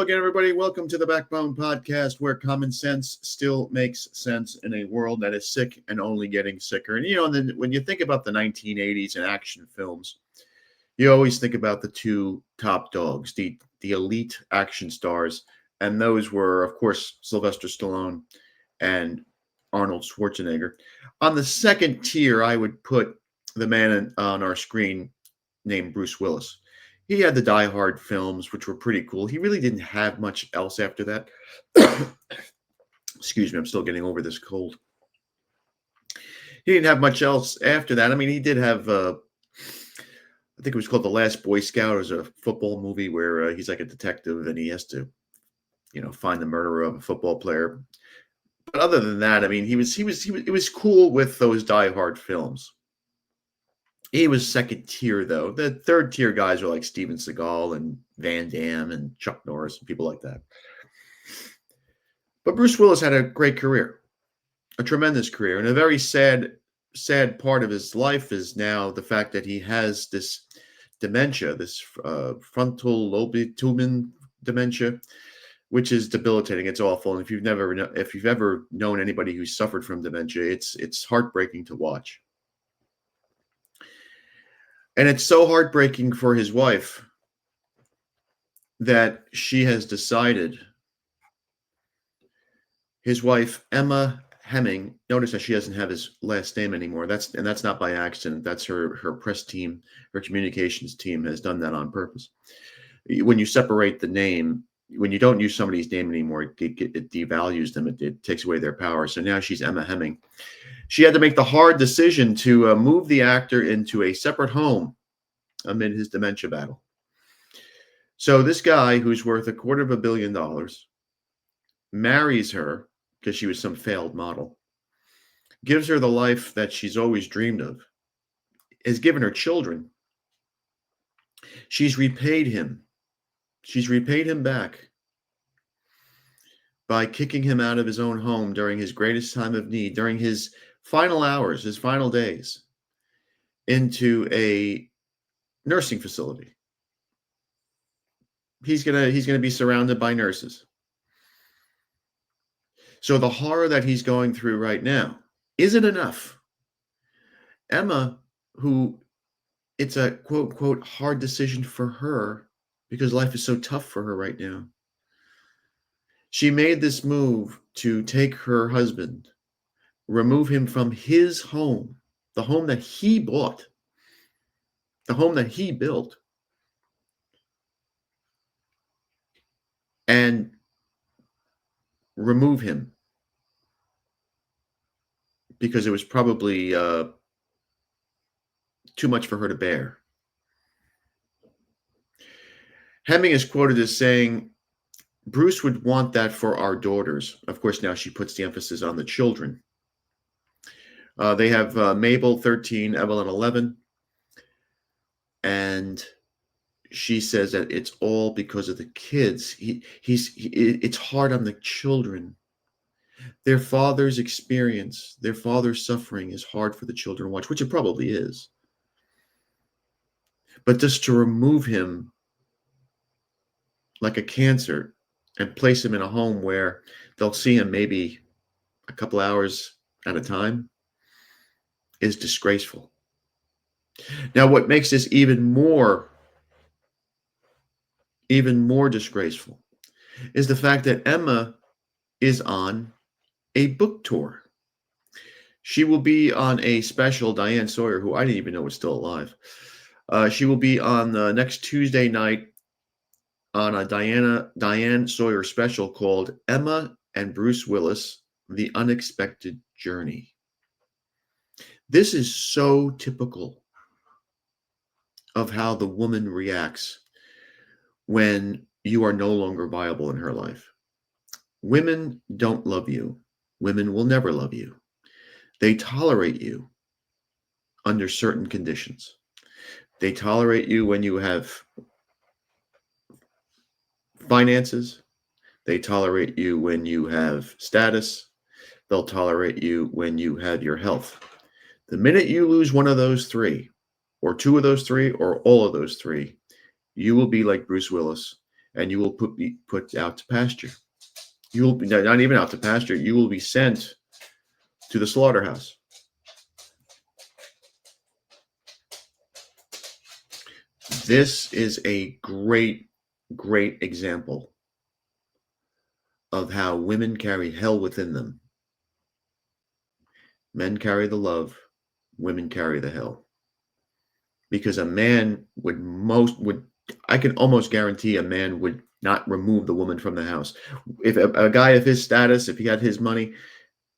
again, everybody. Welcome to the Backbone Podcast, where common sense still makes sense in a world that is sick and only getting sicker. And then when you think about the 1980s and action films, you always think about the two top dogs, the elite action stars, and those were, of course, Sylvester Stallone and Arnold Schwarzenegger. On the second tier, I would put the man on our screen named Bruce Willis. He had the Die Hard films, which were pretty cool. He really didn't have much else after that. Excuse me, I'm still getting over this cold. He didn't have much else after that. I mean, he did have, I think it was called The Last Boy Scout. It was a football movie where he's like a detective and he has to, find the murderer of a football player. But other than that, I mean, it was cool with those Die Hard films. He was second tier, though. The third tier guys were like Steven Seagal and Van Damme and Chuck Norris and people like that. But Bruce Willis had a great career, a tremendous career. And a very sad part of his life is now the fact that he has this dementia, this frontal lobe dementia, which is debilitating. It's awful. And if you've ever known anybody who's suffered from dementia, it's heartbreaking to watch. And it's so heartbreaking for his wife that she has decided, his wife, Emma Hemming, notice that she doesn't have his last name anymore. That's not by accident. That's her press team, her communications team has done that on purpose. When you separate the name, when you don't use somebody's name anymore, it devalues them. It takes away their power. So now she's Emma Hemming. She had to make the hard decision to move the actor into a separate home amid his dementia battle. So this guy, who's worth $250 million, marries her because she was some failed model, gives her the life that she's always dreamed of, has given her children. She's repaid him. She's repaid him back by kicking him out of his own home during his greatest time of need, during his final hours, his final days, into a nursing facility. He's gonna be surrounded by nurses. So the horror that he's going through right now isn't enough. Emma, who it's a quote unquote hard decision for her because life is so tough for her right now. She made this move to take her husband, remove him from his home, the home that he bought, the home that he built, and remove him because it was probably too much for her to bear. Hemming is quoted as saying, Bruce would want that for our daughters. Of course, now she puts the emphasis on the children. They have Mabel, 13, Evelyn, 11. And she says that it's all because of the kids. It's hard on the children. Their father's experience, their father's suffering is hard for the children to watch, which it probably is. But just to remove him like a cancer and place him in a home where they'll see him maybe a couple hours at a time is disgraceful. Now, what makes this even more disgraceful is the fact that Emma is on a book tour. She will be on a special, Diane Sawyer, who I didn't even know was still alive. She will be on next Tuesday night on a Diane Sawyer special called Emma and Bruce Willis, The Unexpected Journey. This is so typical of how the woman reacts when you are no longer viable in her life. Women don't love you. Women will never love you. They tolerate you under certain conditions. They tolerate you when you have finances. They tolerate you when you have status. They'll tolerate you when you have your health. The minute you lose one of those three, or two of those three, or all of those three, you will be like Bruce Willis, and you will be put out to pasture. You will be not even out to pasture. You will be sent to the slaughterhouse. This is a great, great example of how women carry hell within them. Men carry the love, women carry the hell. Because a man would I can almost guarantee a man would not remove the woman from the house. If a guy of his status, if he had his money,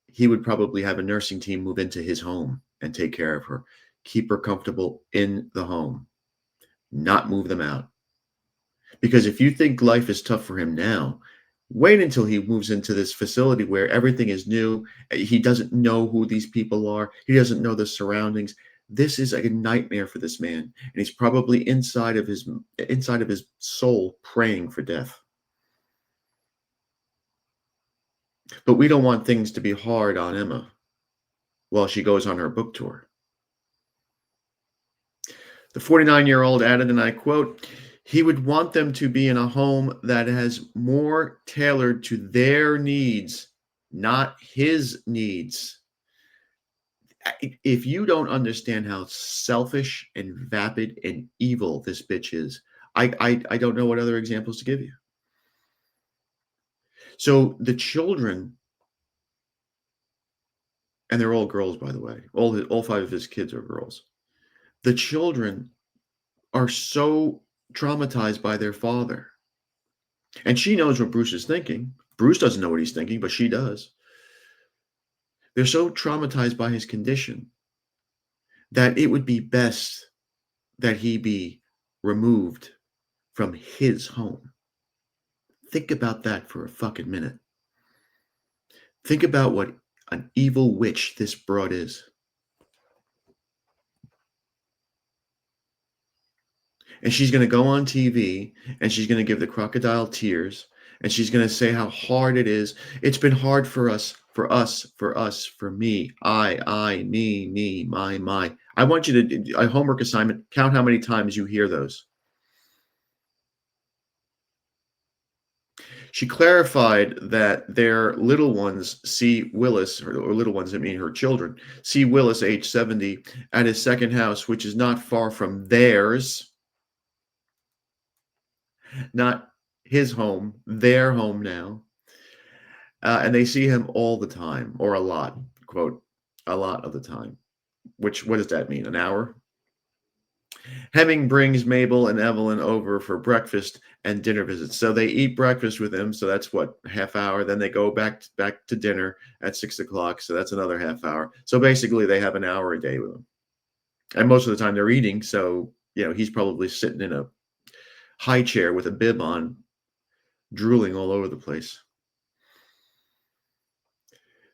he would probably have a nursing team move into his home and take care of her, keep her comfortable in the home, not move them out. Because if you think life is tough for him now, wait until he moves into this facility where everything is new. He doesn't know who these people are. He doesn't know the surroundings. This is a nightmare for this man, and he's probably inside of his soul praying for death. But we don't want things to be hard on Emma while she goes on her book tour. The 49-year-old added, and I quote, "He would want them to be in a home that has more tailored to their needs, not his needs." If you don't understand how selfish and vapid and evil this bitch is, I don't know what other examples to give you. So the children, and they're all girls, by the way, all 5 of his kids are girls. The children are so traumatized by their father. And she knows what Bruce is thinking. Bruce doesn't know what he's thinking, but she does. They're so traumatized by his condition that it would be best that he be removed from his home. Think about that for a fucking minute. Think about what an evil witch this broad is. And she's going to go on TV and she's going to give the crocodile tears and she's going to say how hard it is. It's been hard for us, for me, I, me, my. I want you to do a homework assignment. Count how many times you hear those. She clarified that their little ones see Willis, or little ones, I mean her children, see Willis, age 70, at his second house, which is not far from theirs. Not his home, their home now. And they see him all the time, or a lot, quote, a lot of the time. What does that mean? An hour? Hemming brings Mabel and Evelyn over for breakfast and dinner visits. So they eat breakfast with him. So that's what, half hour. Then they go back to dinner at 6 o'clock. So that's another half hour. So basically they have an hour a day with him. And most of the time they're eating. So, he's probably sitting in a high chair with a bib on, drooling all over the place.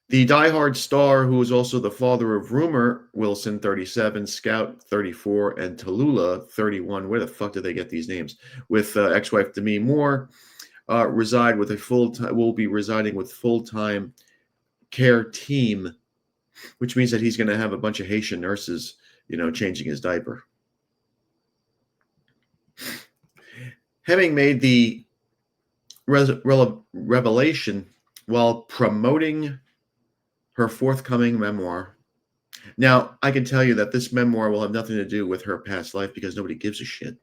The diehard star, who is also the father of Rumor Wilson, 37, Scout, 34, and Tallulah, 31. Where the fuck did they get these names? With ex-wife Demi Moore, will be residing with full-time care team, which means that he's going to have a bunch of Haitian nurses, changing his diaper. Hemming made the revelation while promoting her forthcoming memoir. Now, I can tell you that this memoir will have nothing to do with her past life because nobody gives a shit.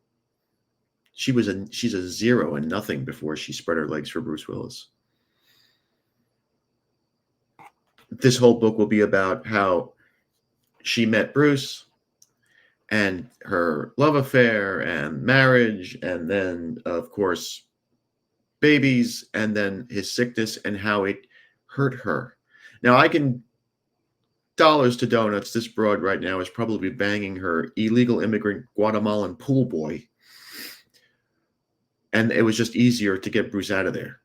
She's a zero and nothing before she spread her legs for Bruce Willis. This whole book will be about how she met Bruce and her love affair and marriage, and then, of course, babies, and then his sickness and how it hurt her. Now, I can dollars to donuts. This broad right now is probably banging her illegal immigrant Guatemalan pool boy. And it was just easier to get Bruce out of there.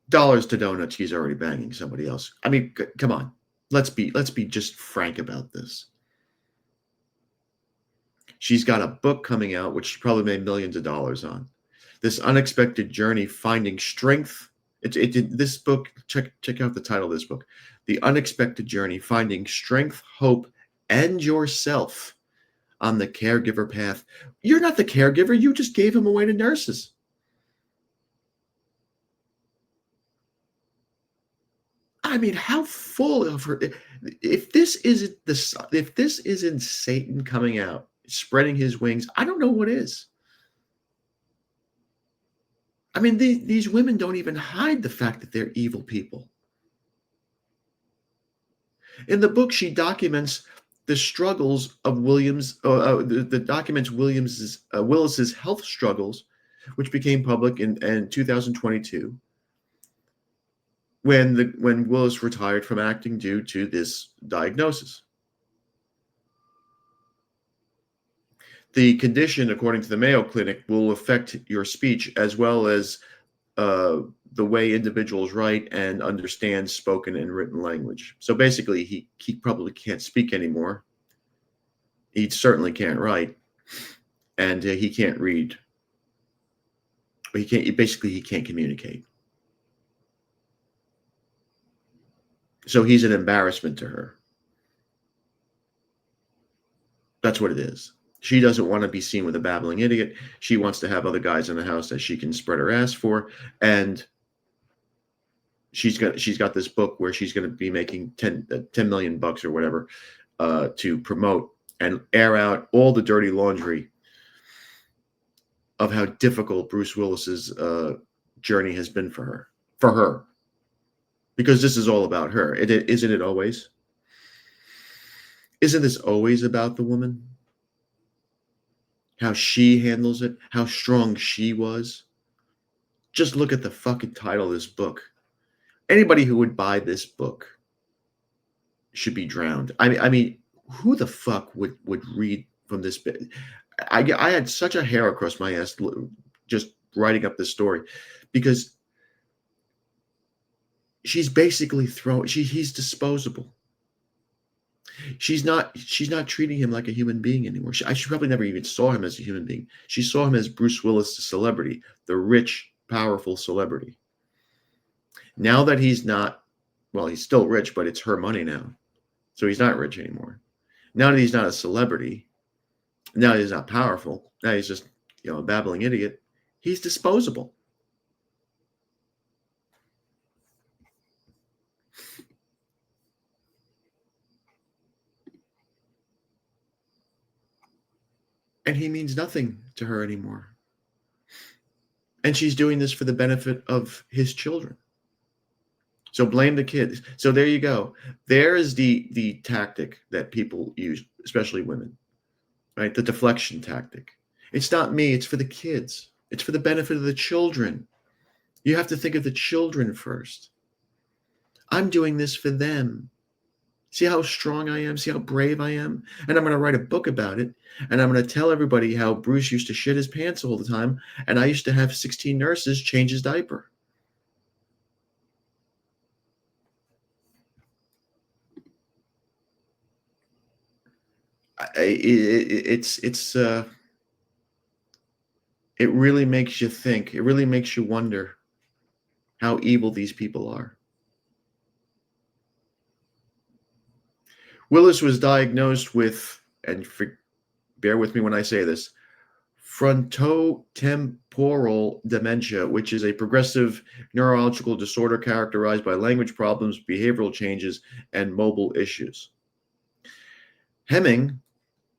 Dollars to donuts, he's already banging somebody else. I mean, come on. Let's be just frank about this. She's got a book coming out, which she probably made millions of dollars on. This unexpected journey, finding strength. This book, check out the title of this book. The Unexpected Journey, Finding Strength, Hope, and Yourself on the caregiver path. You're not the caregiver. You just gave him away to nurses. I mean, how full of her? If this isn't if this isn't Satan coming out, spreading his wings, I don't know what is. I mean, these women don't even hide the fact that they're evil people. In the book, she documents the struggles of documents Willis's health struggles, which became public in 2022 when Willis retired from acting due to this diagnosis. The condition, according to the Mayo Clinic, will affect your speech as well as the way individuals write and understand spoken and written language. So basically, he probably can't speak anymore. He certainly can't write, and he can't read. He can't communicate. So he's an embarrassment to her. That's what it is. She doesn't want to be seen with a babbling idiot. She wants to have other guys in the house that she can spread her ass for, and she's got this book where she's going to be making 10 million bucks or whatever to promote and air out all the dirty laundry of how difficult Bruce Willis's journey has been for her, because this is all about her. Isn't it always? Isn't this always about the woman? How she handles it, how strong she was. Just look at the fucking title of this book. Anybody who would buy this book should be drowned. I mean, who the fuck would read from this bit? I had such a hair across my ass just writing up this story, because she's basically he's disposable. She's not treating him like a human being anymore. She probably never even saw him as a human being. She saw him as Bruce Willis, the celebrity, the rich, powerful celebrity. Now that he's not, well, he's still rich, but it's her money now. So he's not rich anymore. Now that he's not a celebrity, now he's not powerful, now he's just, a babbling idiot, he's disposable. And he means nothing to her anymore. And she's doing this for the benefit of his children. So blame the kids. So there you go. There is the tactic that people use, especially women, right? The deflection tactic. It's not me, it's for the kids. It's for the benefit of the children. You have to think of the children first. I'm doing this for them. See how strong I am? See how brave I am? And I'm going to write a book about it. And I'm going to tell everybody how Bruce used to shit his pants all the time. And I used to have 16 nurses change his diaper. It really makes you think. It really makes you wonder how evil these people are. Willis was diagnosed with, and bear with me when I say this, frontotemporal dementia, which is a progressive neurological disorder characterized by language problems, behavioral changes, and mobile issues. Hemming,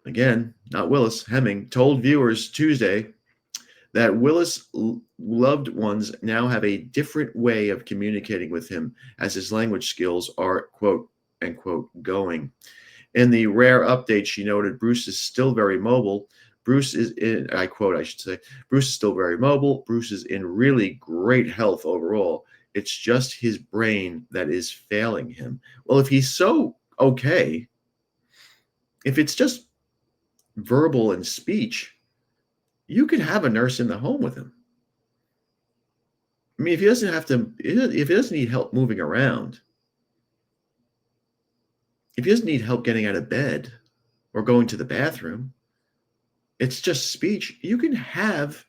again, not Willis, Hemming, told viewers Tuesday that Willis' loved ones now have a different way of communicating with him as his language skills are, quote, unquote, going. In the rare update, she noted Bruce is still very mobile. Bruce is in, I quote, I should say, Bruce is still very mobile. Bruce is in really great health overall. It's just his brain that is failing him. Well, if he's so okay, if it's just verbal and speech, you could have a nurse in the home with him. I mean, if he doesn't need help moving around, if he doesn't need help getting out of bed or going to the bathroom, it's just speech. You can have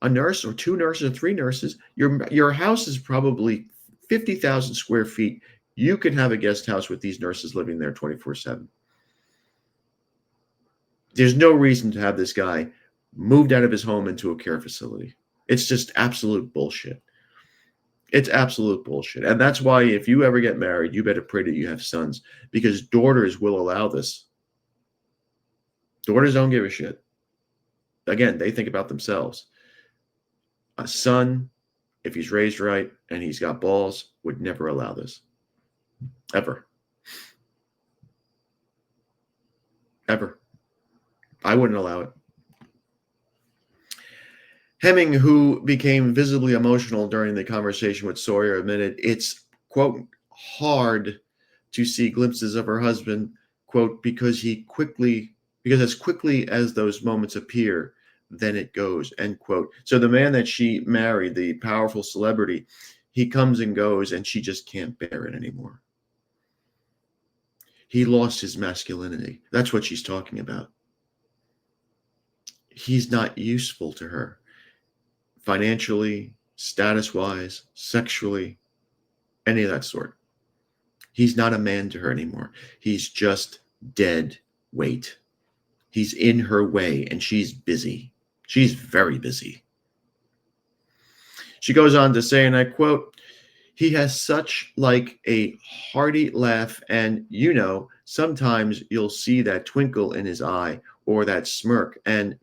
a nurse or two nurses or three nurses. Your house is probably 50,000 square feet. You can have a guest house with these nurses living there 24/7. There's no reason to have this guy moved out of his home into a care facility. It's just absolute bullshit. It's absolute bullshit. And that's why if you ever get married, you better pray that you have sons, because daughters will allow this. Daughters don't give a shit. Again, they think about themselves. A son, if he's raised right and he's got balls, would never allow this. Ever. Ever. I wouldn't allow it. Hemming, who became visibly emotional during the conversation with Sawyer, admitted it's, quote, hard to see glimpses of her husband, quote, because as quickly as those moments appear, then it goes, end quote. So the man that she married, the powerful celebrity, he comes and goes and she just can't bear it anymore. He lost his masculinity. That's what she's talking about. He's not useful to her. Financially, status-wise, sexually, any of that sort. He's not a man to her anymore. He's just dead weight. He's in her way, and she's busy. She's very busy. She goes on to say, and I quote, "He has such like a hearty laugh, and sometimes you'll see that twinkle in his eye or that smirk, and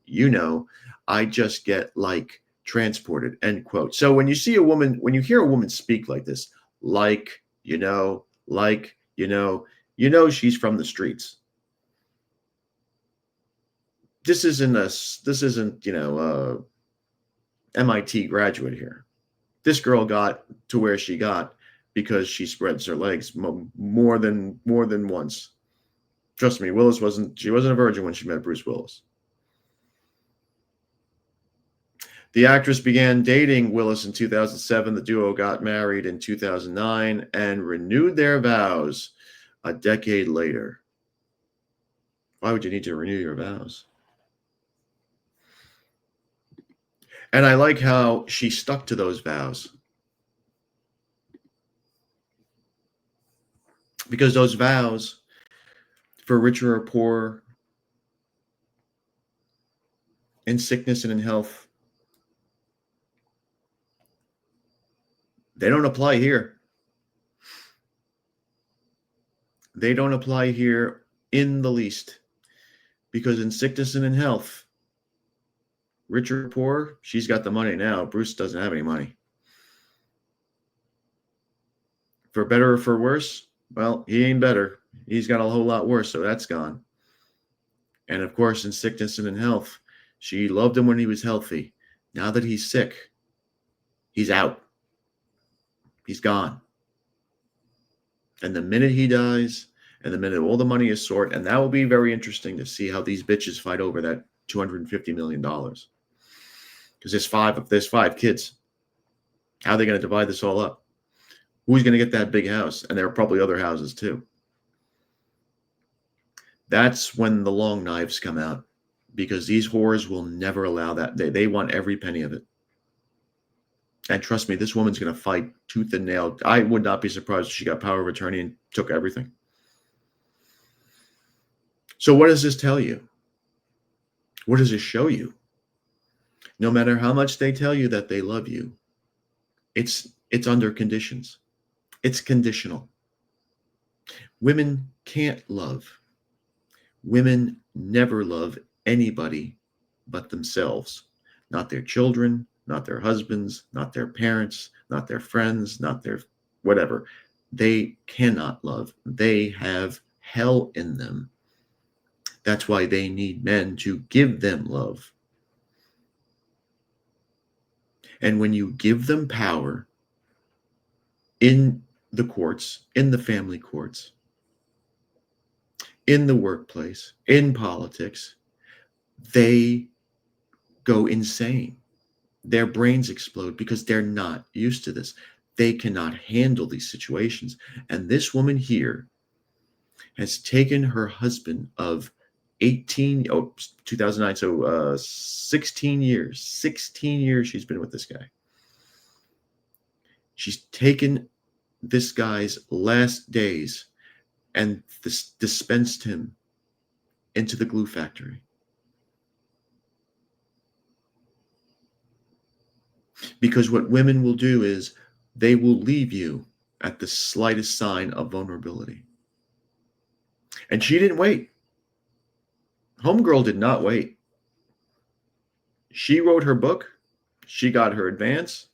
I just get like transported," end quote. So when you hear a woman speak like this, she's from the streets. This isn't MIT graduate here. This girl got to where she got because she spreads her legs more than once. Trust me, she wasn't a virgin when she met Bruce Willis. The actress began dating Willis in 2007. The duo got married in 2009 and renewed their vows a decade later. Why would you need to renew your vows? And I like how she stuck to those vows. Because those vows, for richer or poor, in sickness and in health, they don't apply here. They don't apply here in the least. Because in sickness and in health, rich or poor, she's got the money now. Bruce doesn't have any money. For better or for worse, well, he ain't better. He's got a whole lot worse, so that's gone. And of course, in sickness and in health, she loved him when he was healthy. Now that he's sick, he's out. He's gone. And the minute he dies, and the minute all the money is sought, and that will be very interesting to see how these bitches fight over that $250 million. Because there's five kids. How are they going to divide this all up? Who's going to get that big house? And there are probably other houses too. That's when the long knives come out, because these whores will never allow that. They want every penny of it. And trust me, this woman's going to fight tooth and nail. I would not be surprised if she got power of attorney and took everything. So what does this tell you? What does this show you? No matter how much they tell you that they love you, it's under conditions. It's conditional. Women can't love. Women never love anybody but themselves. Not their children, not their husbands, not their parents, not their friends, not their whatever. They cannot love. They have hell in them. That's why they need men to give them love. And when you give them power in the courts, in the family courts, in the workplace, in politics, they go insane. Their brains explode because they're not used to this. They cannot handle these situations. And this woman here has taken her husband of 2009, so 16 years. 16 years she's been with this guy. She's taken this guy's last days and dispensed him into the glue factory. Because what women will do is they will leave you at the slightest sign of vulnerability. And she didn't wait. Homegirl did not wait. She wrote her book. She got her advance.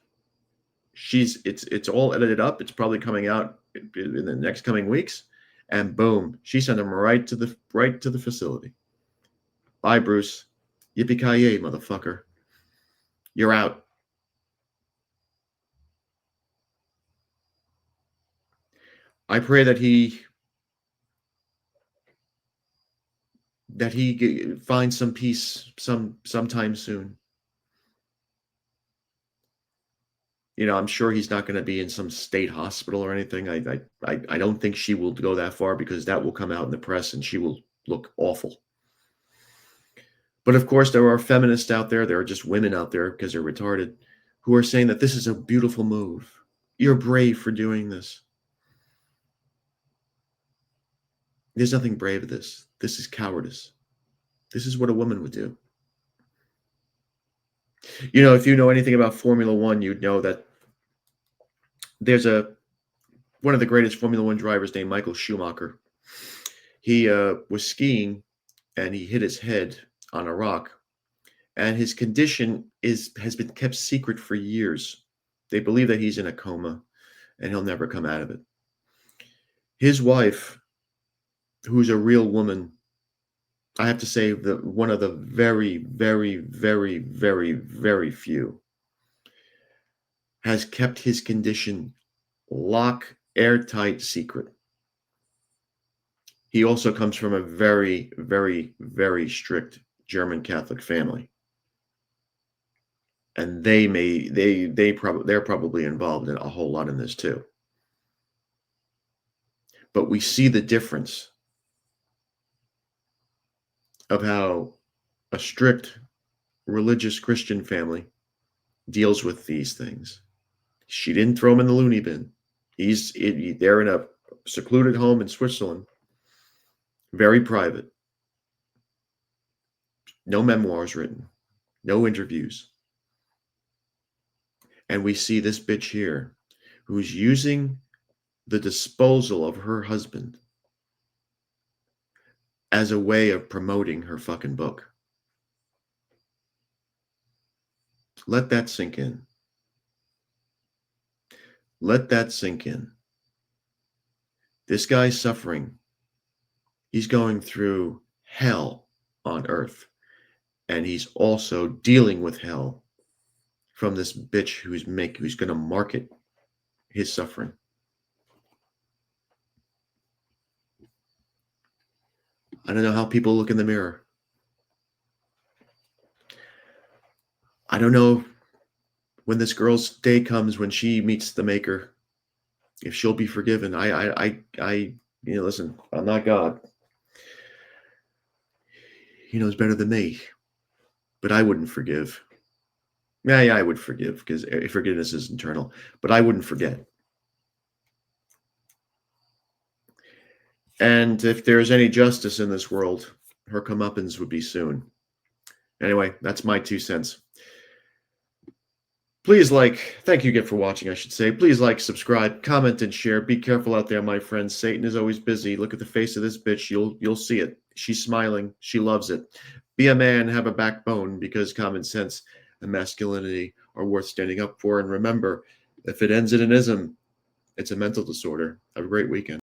It's all edited up. It's probably coming out in the next coming weeks. And boom, she sent him right to the facility. Bye, Bruce. Yippee-ki-yay, motherfucker. You're out. I pray that he finds some peace sometime soon. You know, I'm sure he's not going to be in some state hospital or anything. I don't think she will go that far, because that will come out in the press and she will look awful. But of course, there are feminists out there. There are just women out there, because they're retarded, who are saying that this is a beautiful move. You're brave for doing this. There's nothing brave of this. This is cowardice. This is what a woman would do. You know, if you know anything about Formula One, you'd know that there's one of the greatest Formula One drivers named Michael Schumacher. He was skiing and he hit his head on a rock, and his condition has been kept secret for years. They believe that he's in a coma and he'll never come out of it. His wife, who's a real woman, I have to say that one of the very, very, very, very, very few, has kept his condition airtight secret. He also comes from a very, very, very strict German Catholic family, and they're probably involved in a whole lot in this too. But we see the difference of how a strict religious Christian family deals with these things. She didn't throw him in the loony bin. They're in a secluded home in Switzerland, very private. No memoirs written, no interviews. And we see this bitch here, who's using the disposal of her husband as a way of promoting her fucking book. Let that sink in. Let that sink in. This guy's suffering. He's going through hell on earth. And he's also dealing with hell from this bitch who's going to market his suffering. I don't know how people look in the mirror. I don't know when this girl's day comes, when she meets the maker, if she'll be forgiven. Listen, I'm not God. He knows better than me. But I wouldn't forgive. Yeah, I would forgive, because forgiveness is internal. But I wouldn't forget. And if there's any justice in this world, her comeuppance would be soon. Anyway, that's my 2 cents. Please thank you again for watching, I should say. Please subscribe, comment, and share. Be careful out there, my friends. Satan is always busy. Look at the face of this bitch. You'll see it. She's smiling. She loves it. Be a man, have a backbone, because common sense and masculinity are worth standing up for. And remember, if it ends in an ism, it's a mental disorder. Have a great weekend.